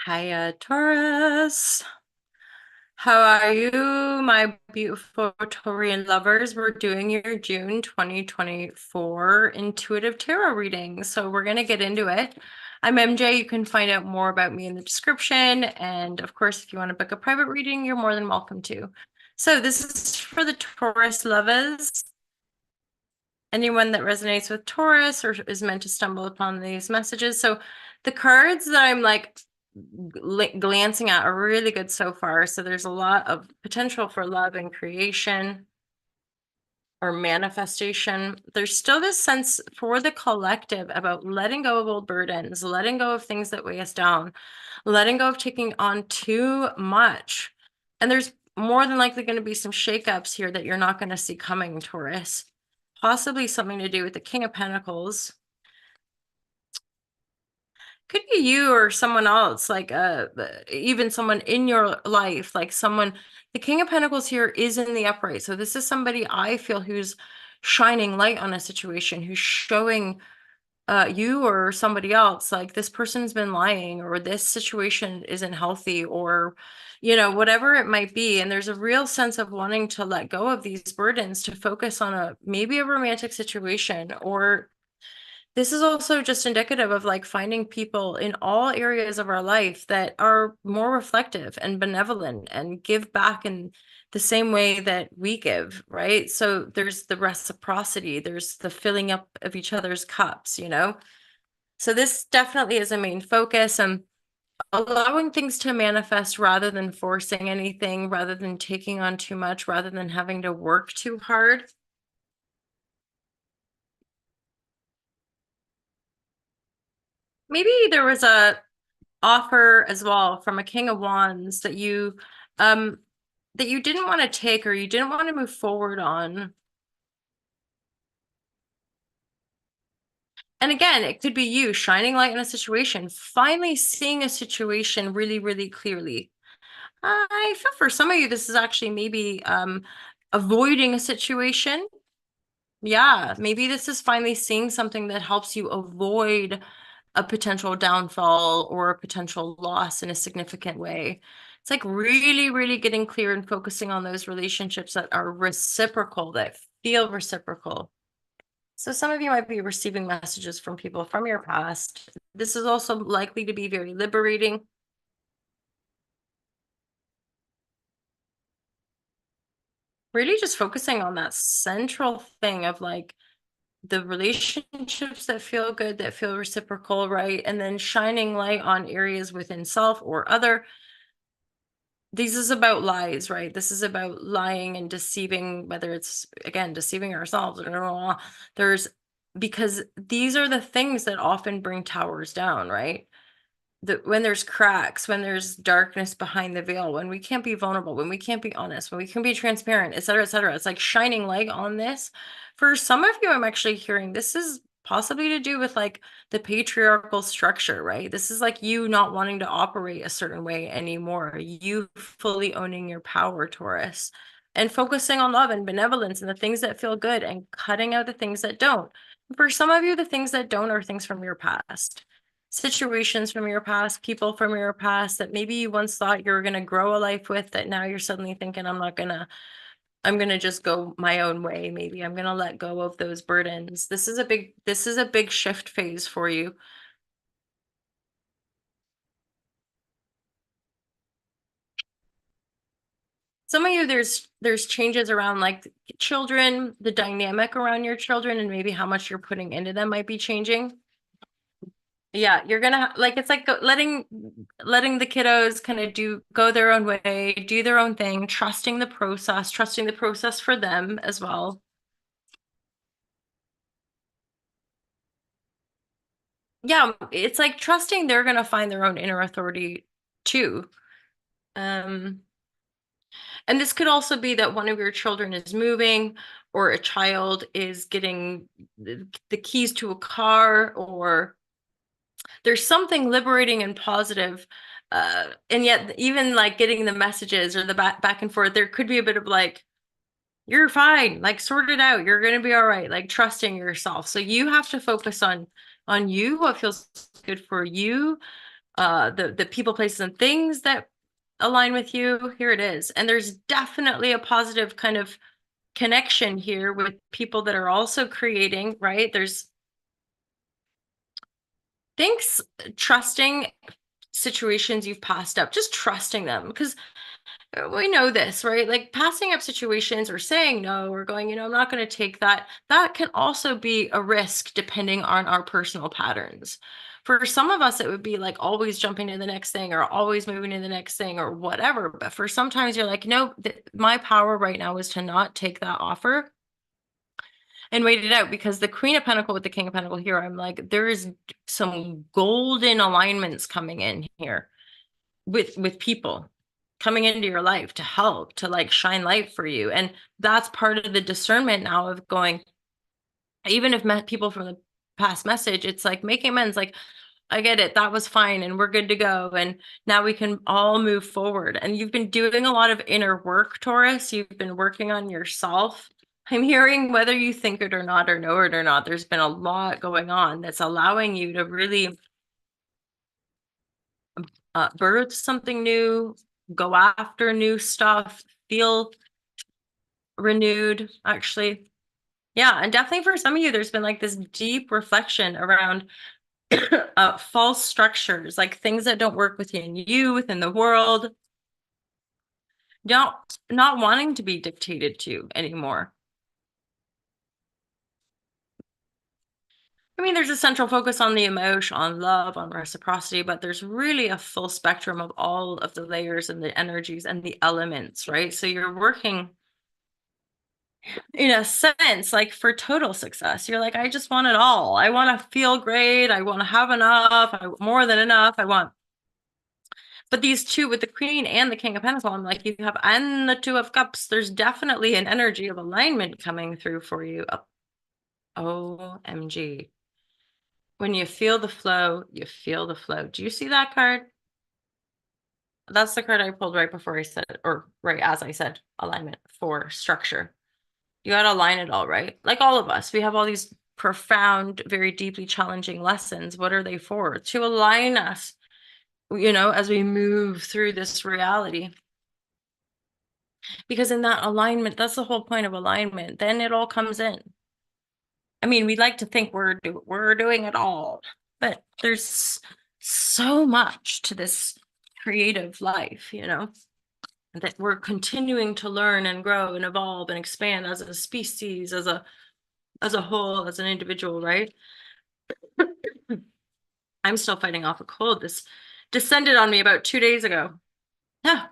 Hiya, Taurus. How are you, my beautiful Taurian lovers? We're doing your June 2024 intuitive tarot reading. So we're going to get into it. I'm MJ. You can find out more about me in the description. And of course, if you want to book a private reading, you're more than welcome to. So this is for the Taurus lovers. Anyone that resonates with Taurus or is meant to stumble upon these messages. So the cards that I'm like glancing at are really good so far. So there's a lot of potential for love and creation or manifestation. There's still this sense for the collective about letting go of old burdens, letting go of things that weigh us down, letting go of taking on too much. And there's more than likely going to be some shakeups here that you're not going to see coming, Taurus. Possibly something to do with the King of Pentacles. Could be you or someone else, like even someone in your life, like someone. The King of Pentacles here is in the upright. So this is somebody I feel who's shining light on a situation, who's showing you or somebody else, like this person's been lying, or this situation isn't healthy, or whatever it might be. And there's a real sense of wanting to let go of these burdens to focus on maybe a romantic situation, or this is also just indicative of like finding people in all areas of our life that are more reflective and benevolent and give back in the same way that we give, right? So there's the reciprocity, there's the filling up of each other's cups, So this definitely is a main focus, and allowing things to manifest rather than forcing anything, rather than taking on too much, rather than having to work too hard. Maybe there was a offer as well from a King of Wands um that you didn't want to take, or you didn't want to move forward on. And again, it could be you shining light in a situation, finally seeing a situation really, really clearly. I feel for some of you, this is actually maybe avoiding a situation. Yeah, maybe this is finally seeing something that helps you avoid a potential downfall or a potential loss in a significant way. It's like really, really getting clear and focusing on those relationships that are reciprocal, that feel reciprocal. So some of you might be receiving messages from people from your past. This is also likely to be very liberating. Really just focusing on that central thing of like the relationships that feel good, that feel reciprocal, right? And then shining light on areas within self or other. This is about lies, right? This is about lying and deceiving, whether it's, again, deceiving ourselves or there's, because these are the things that often bring towers down, right? When there's cracks, when there's darkness behind the veil, when we can't be vulnerable, when we can't be honest, when we can be transparent, et cetera, et cetera. It's like shining light on this. For some of you, I'm actually hearing this is possibly to do with like the patriarchal structure, right? This is like you not wanting to operate a certain way anymore. You fully owning your power, Taurus, and focusing on love and benevolence and the things that feel good and cutting out the things that don't. For some of you, the things that don't are things from your past, situations from your past, people from your past that maybe you once thought you were going to grow a life with, that now you're suddenly thinking, I'm going to just go my own way. Maybe I'm going to let go of those burdens. This is a big shift phase for you. Some of you, there's changes around like children, the dynamic around your children, and maybe how much you're putting into them might be changing. Yeah, you're gonna like, it's like letting the kiddos kind of go their own way, do their own thing, trusting the process for them as well. Yeah, it's like trusting they're gonna find their own inner authority too. Um, and this could also be that one of your children is moving, or a child is getting the keys to a car, or there's something liberating and positive. And yet even like getting the messages or the back and forth, there could be a bit of like, you're fine, like sort it out, you're going to be all right, like trusting yourself. So you have to focus on you, what feels good for you, the people, places, and things that align with you. Here it is. And there's definitely a positive kind of connection here with people that are also creating, right? There's thanks, trusting situations you've passed up, just trusting them, because we know this, right? Like passing up situations or saying no or going, I'm not going to take that. That can also be a risk depending on our personal patterns. For some of us, it would be like always jumping to the next thing or always moving to the next thing or whatever. But for sometimes you're like, no, my power right now is to not take that offer and wait it out, because the Queen of Pentacle with the King of Pentacle here, I'm like, there is some golden alignments coming in here with people coming into your life to help, to like shine light for you. And that's part of the discernment now of going, even if people from the past message, it's like making amends, like, I get it, that was fine, and we're good to go. And now we can all move forward. And you've been doing a lot of inner work, Taurus. You've been working on yourself. I'm hearing, whether you think it or not, or know it or not, there's been a lot going on that's allowing you to really birth something new, go after new stuff, feel renewed, actually. Yeah, and definitely for some of you, there's been like this deep reflection around false structures, like things that don't work within you, within the world, not wanting to be dictated to anymore. I mean, there's a central focus on the emotion, on love, on reciprocity, but there's really a full spectrum of all of the layers and the energies and the elements, right? So you're working, in a sense, like for total success. You're like, I just want it all. I want to feel great. I want to have enough. More than enough. But these two, with the Queen and the King of Pentacles, I'm like, you have, and the Two of Cups, there's definitely an energy of alignment coming through for you. OMG. When you feel the flow, you feel the flow. Do you see that card? That's the card I pulled right before I said, or right as I said, alignment for structure. You got to align it all, right? Like all of us, we have all these profound, very deeply challenging lessons. What are they for? To align us, as we move through this reality. Because in that alignment, that's the whole point of alignment. Then it all comes in. I mean, we like to think we're doing it all, but there's so much to this creative life, that we're continuing to learn and grow and evolve and expand as a species, as a whole, as an individual, right? I'm still fighting off a cold. This descended on me about 2 days ago. Yeah,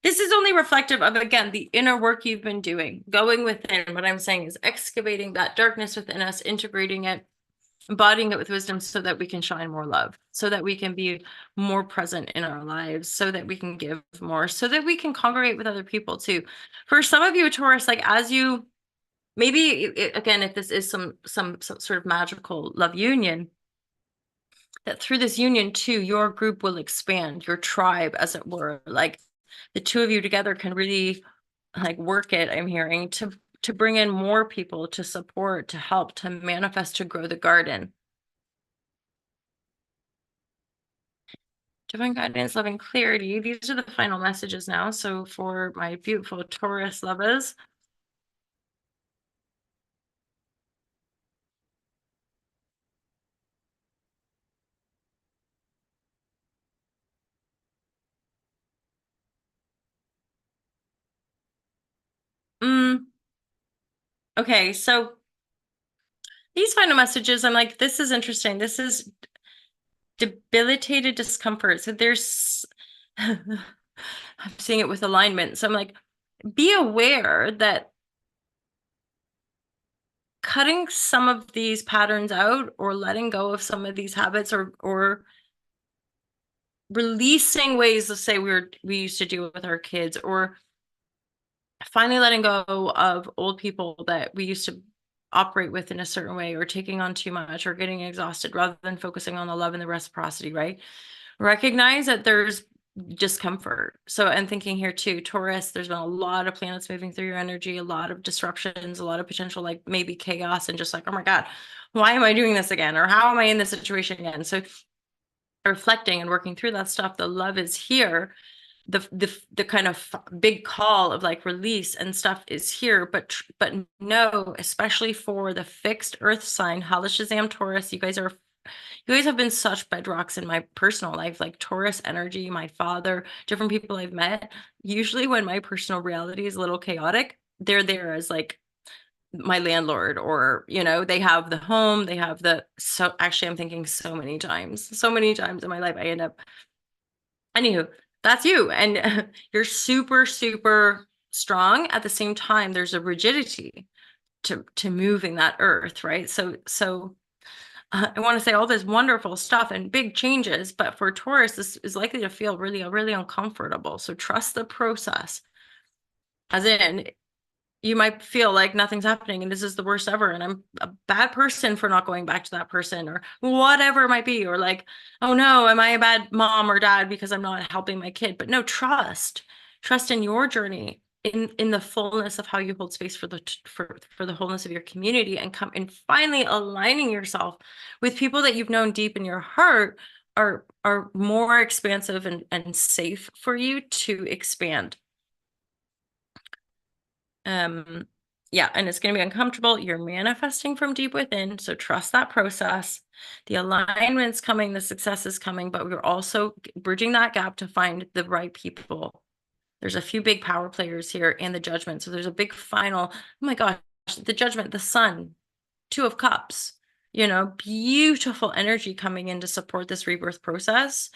this is only reflective of, again, the inner work you've been doing, going within. What I'm saying is excavating that darkness within us, integrating it, embodying it with wisdom so that we can shine more love, so that we can be more present in our lives, so that we can give more, so that we can congregate with other people too. For some of you, Taurus, like as you, maybe, again, if this is some sort of magical love union, that through this union too, your group will expand, your tribe, as it were. Like the two of you together can really like work it, I'm hearing, to bring in more people, to support, to help, to manifest, to grow the garden. Divine guidance, love, and clarity. These are the final messages now. So for my beautiful Taurus lovers, okay, so these final messages, I'm like, this is interesting. This is debilitated discomfort. So there's, I'm seeing it with alignment. So I'm like, be aware that cutting some of these patterns out, or letting go of some of these habits, or releasing ways to say we used to do it with our kids, or finally letting go of old people that we used to operate with in a certain way, or taking on too much, or getting exhausted, rather than focusing on the love and the reciprocity, right? Recognize that there's discomfort. So I'm thinking here too, Taurus, there's been a lot of planets moving through your energy, a lot of disruptions, a lot of potential, like maybe chaos, and just like, oh my God, why am I doing this again? Or how am I in this situation again? So reflecting and working through that stuff, the love is here. The kind of big call of like release and stuff is here, but no, especially for the fixed earth sign, Halashazam Taurus, you guys have been such bedrocks in my personal life, like Taurus energy, my father, different people I've met. Usually when my personal reality is a little chaotic, they're there as like my landlord, or they have the home, they have the so actually I'm thinking so many times in my life I end up, anywho, that's you. And you're super, super strong. At the same time, there's a rigidity to moving that earth, right? So I want to say all this wonderful stuff and big changes, but for Taurus, this is likely to feel really, really uncomfortable. So trust the process. As in, you might feel like nothing's happening and this is the worst ever, and I'm a bad person for not going back to that person, or whatever it might be, or like, oh no, am I a bad mom or dad because I'm not helping my kid? But no, trust in your journey, in the fullness of how you hold space for the wholeness of your community, and come and finally aligning yourself with people that you've known deep in your heart are more expansive and safe for you to expand. Yeah, and it's going to be uncomfortable. You're manifesting from deep within, so trust that process. The alignment's coming, the success is coming, but we're also bridging that gap to find the right people. There's a few big power players here, and the judgment. So there's a big final, oh my gosh, the judgment, the sun, Two of Cups, beautiful energy coming in to support this rebirth process,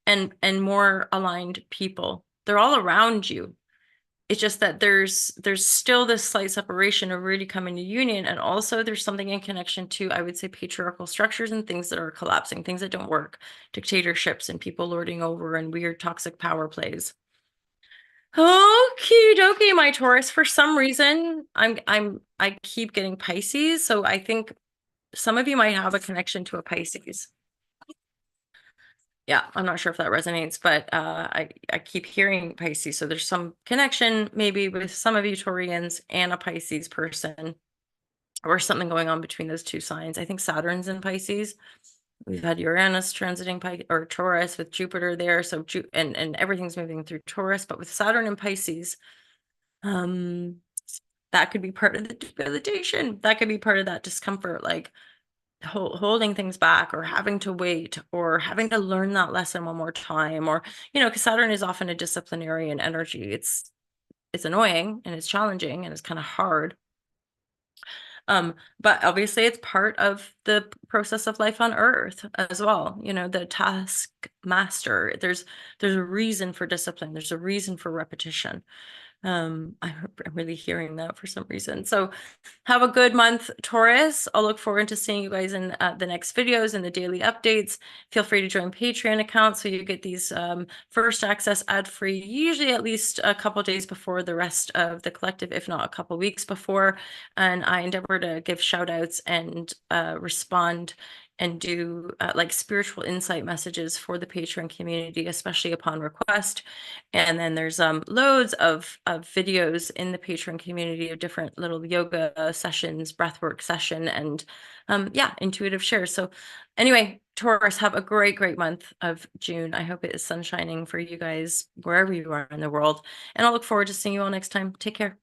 and more aligned people. They're all around you. It's just that there's still this slight separation of really coming to union, and also there's something in connection to, I would say, patriarchal structures and things that are collapsing, things that don't work, dictatorships and people lording over, and weird toxic power plays. Okie dokie, my Taurus. For some reason, I keep getting Pisces, so I think some of you might have a connection to a Pisces. Yeah, I'm not sure if that resonates, but I keep hearing Pisces. So there's some connection maybe with some of you Taurians and a Pisces person, or something going on between those two signs. I think Saturn's in Pisces. We've had Uranus transiting or Taurus with Jupiter there. So and everything's moving through Taurus, but with Saturn and Pisces, that could be part of the debilitation. That could be part of that discomfort, like holding things back, or having to wait, or having to learn that lesson one more time, or because Saturn is often a disciplinarian energy. It's annoying and it's challenging and it's kind of hard, but obviously it's part of the process of life on Earth as well. The task master, there's a reason for discipline, there's a reason for repetition. I'm really hearing that for some reason. So have a good month, Taurus. I'll look forward to seeing you guys in the next videos and the daily updates. Feel free to join Patreon account so you get these first access ad-free, usually at least a couple days before the rest of the collective, if not a couple weeks before. And I endeavor to give shout outs and respond and do like spiritual insight messages for the Patreon community, especially upon request. And then there's loads of videos in the Patreon community of different little yoga sessions, breathwork session, and yeah, intuitive shares. So anyway, Taurus, have a great, great month of June. I hope it is sunshining for you guys wherever you are in the world. And I'll look forward to seeing you all next time. Take care.